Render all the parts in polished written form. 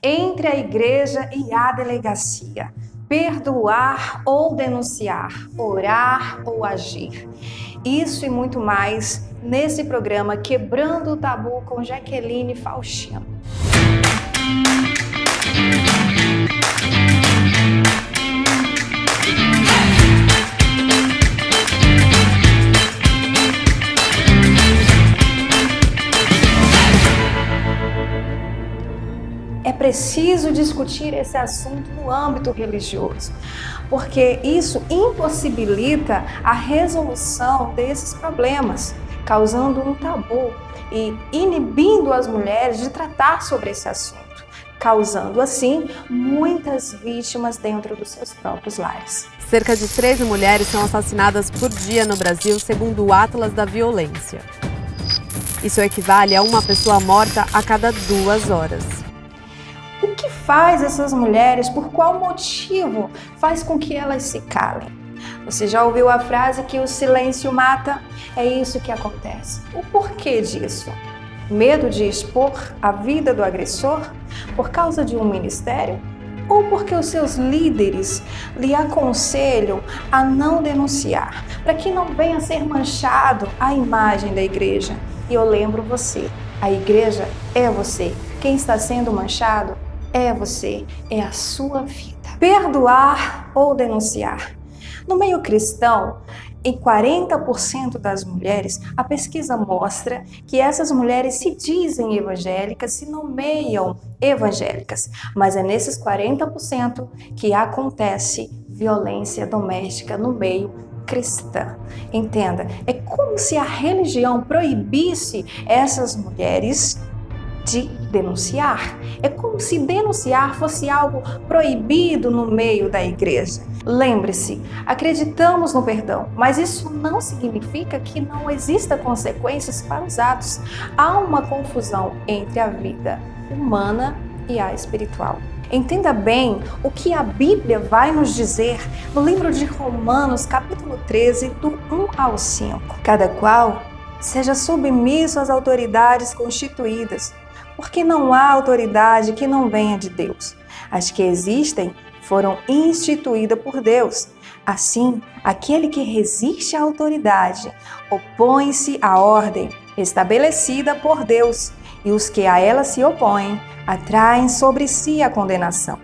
entre a igreja e a delegacia. Perdoar ou denunciar, orar ou agir. Isso e muito mais nesse programa Quebrando o Tabu com Jaqueline Faustino. É preciso discutir esse assunto no âmbito religioso, porque isso impossibilita a resolução desses problemas, causando um tabu e inibindo as mulheres de tratar sobre esse assunto, causando assim muitas vítimas dentro dos seus próprios lares. Cerca de 13 mulheres são assassinadas por dia no Brasil, segundo o Atlas da Violência. Isso equivale a uma pessoa morta a cada 2 horas. O que faz essas mulheres? Por qual motivo faz com que elas se calem? Você já ouviu a frase que o silêncio mata? É isso que acontece. O porquê disso? Medo de expor a vida do agressor? Por causa de um ministério? Ou porque os seus líderes lhe aconselham a não denunciar, para que não venha a ser manchado a imagem da igreja? E eu lembro você, a igreja é você. Quem está sendo manchado é você, é a sua vida. Perdoar ou denunciar? No meio cristão, em 40% das mulheres, a pesquisa mostra que essas mulheres se dizem evangélicas, se nomeiam evangélicas, mas é nesses 40% que acontece violência doméstica no meio cristã. Entenda, é como se a religião proibisse essas mulheres de denunciar. É como se denunciar fosse algo proibido no meio da igreja. Lembre-se, acreditamos no perdão, mas isso não significa que não exista consequências para os atos. Há uma confusão entre a vida humana e a espiritual. Entenda bem o que a Bíblia vai nos dizer no livro de Romanos, capítulo 13, do 1 ao 5. Cada qual seja submisso às autoridades constituídas, porque não há autoridade que não venha de Deus. As que existem foram instituídas por Deus. Assim, aquele que resiste à autoridade opõe-se à ordem estabelecida por Deus, e os que a ela se opõem atraem sobre si a condenação.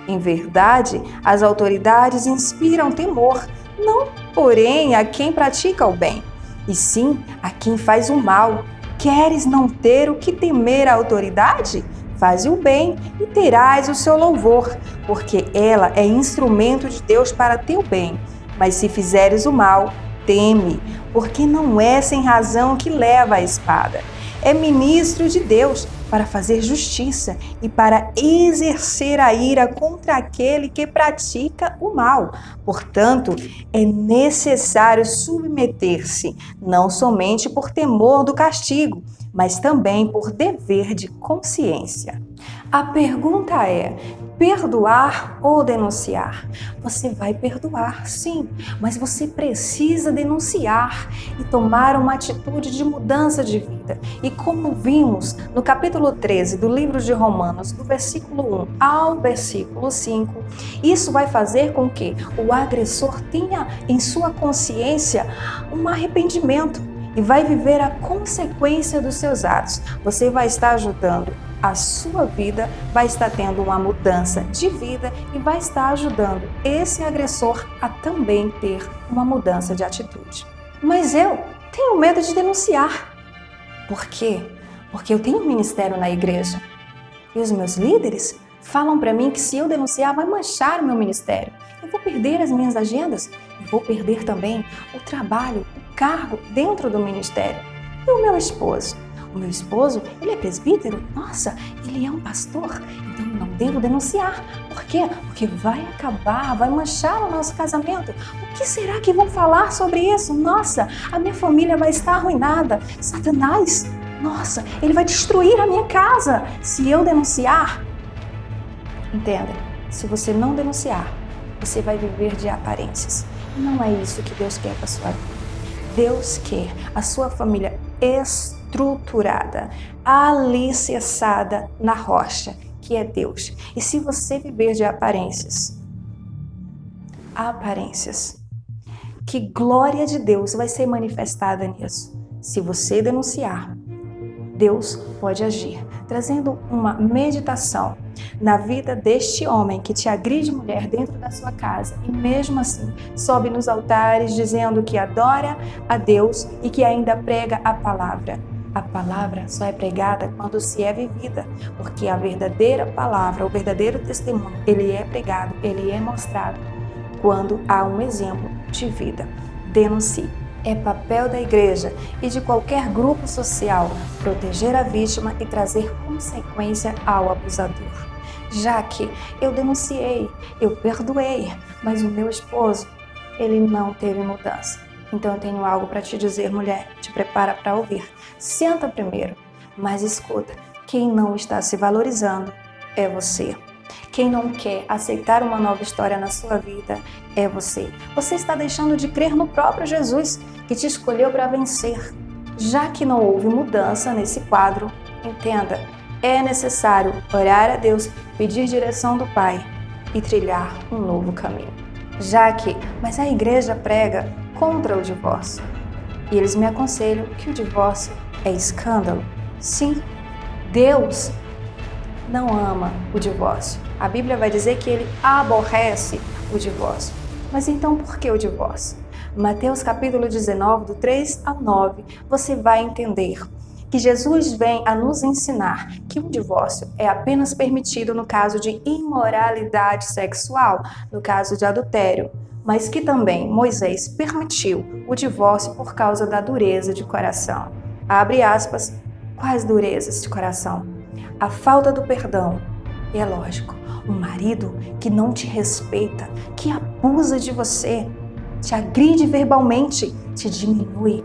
Em verdade, as autoridades inspiram temor, não, porém, a quem pratica o bem, e sim a quem faz o mal. Queres não ter o que temer a autoridade? Faze o bem e terás o seu louvor, porque ela é instrumento de Deus para teu bem. Mas se fizeres o mal, teme, porque não é sem razão que leva a espada. É ministro de Deus para fazer justiça e para exercer a ira contra aquele que pratica o mal. Portanto, é necessário submeter-se, não somente por temor do castigo, mas também por dever de consciência. A pergunta é: perdoar ou denunciar? Você vai perdoar, sim, mas você precisa denunciar e tomar uma atitude de mudança de vida. E como vimos no capítulo 13 do livro de Romanos, do versículo 1 ao versículo 5, isso vai fazer com que o agressor tenha em sua consciência um arrependimento e vai viver a consequência dos seus atos. Você vai estar ajudando a sua vida, vai estar tendo uma mudança de vida e vai estar ajudando esse agressor a também ter uma mudança de atitude. Mas eu tenho medo de denunciar. Por quê? Porque eu tenho um ministério na igreja e os meus líderes falam para mim que se eu denunciar vai manchar o meu ministério. Eu vou perder as minhas agendas e vou perder também o trabalho, o cargo dentro do ministério. E o meu esposo? O meu esposo, ele é presbítero? Nossa, ele é um pastor, então eu não devo denunciar. Por quê? Porque vai acabar, vai manchar o nosso casamento. O que será que vão falar sobre isso? Nossa, a minha família vai estar arruinada. Satanás, nossa, ele vai destruir a minha casa se eu denunciar. Entenda, se você não denunciar, você vai viver de aparências. Não é isso que Deus quer para a sua vida. Deus quer a sua família estruturada, alicerçada na rocha, que é Deus. E se você viver de aparências, que glória de Deus vai ser manifestada nisso. Se você denunciar, Deus pode agir, trazendo uma meditação na vida deste homem que te agride, mulher, dentro da sua casa e mesmo assim sobe nos altares dizendo que adora a Deus e que ainda prega a palavra. A palavra só é pregada quando se é vivida, porque a verdadeira palavra, o verdadeiro testemunho, ele é pregado, ele é mostrado quando há um exemplo de vida. Denuncie. É papel da igreja e de qualquer grupo social proteger a vítima e trazer consequência ao abusador. Já que eu denunciei, eu perdoei, mas o meu esposo, ele não teve mudança. Então eu tenho algo para te dizer, mulher, te prepara para ouvir. Senta primeiro, mas escuta, quem não está se valorizando é você. Quem não quer aceitar uma nova história na sua vida é você. Você está deixando de crer no próprio Jesus, que te escolheu para vencer. Já que não houve mudança nesse quadro, entenda, é necessário orar a Deus, pedir direção do Pai e trilhar um novo caminho. Mas a igreja prega contra o divórcio. E eles me aconselham que o divórcio é escândalo. Sim, Deus não ama o divórcio. A Bíblia vai dizer que ele aborrece o divórcio. Mas então por que o divórcio? Mateus capítulo 19, do 3 ao 9, você vai entender que Jesus vem a nos ensinar que o divórcio é apenas permitido no caso de imoralidade sexual, no caso de adultério, mas que também Moisés permitiu o divórcio por causa da dureza de coração. Abre aspas, quais durezas de coração? A falta do perdão. E é lógico, um marido que não te respeita, que abusa de você, te agride verbalmente, te diminui,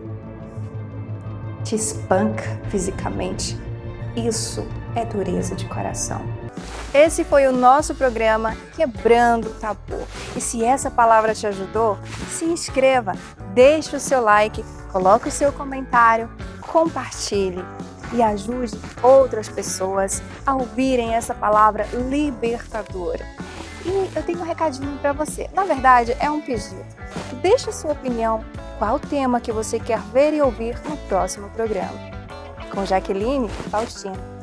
te espanca fisicamente. Isso é dureza de coração. Esse foi o nosso programa Quebrando o Tabu. E se essa palavra te ajudou, se inscreva, deixe o seu like, coloque o seu comentário, compartilhe e ajude outras pessoas a ouvirem essa palavra libertadora. E eu tenho um recadinho para você. Na verdade, é um pedido. Deixe a sua opinião. Qual o tema que você quer ver e ouvir no próximo programa? Com Jaqueline Faustina.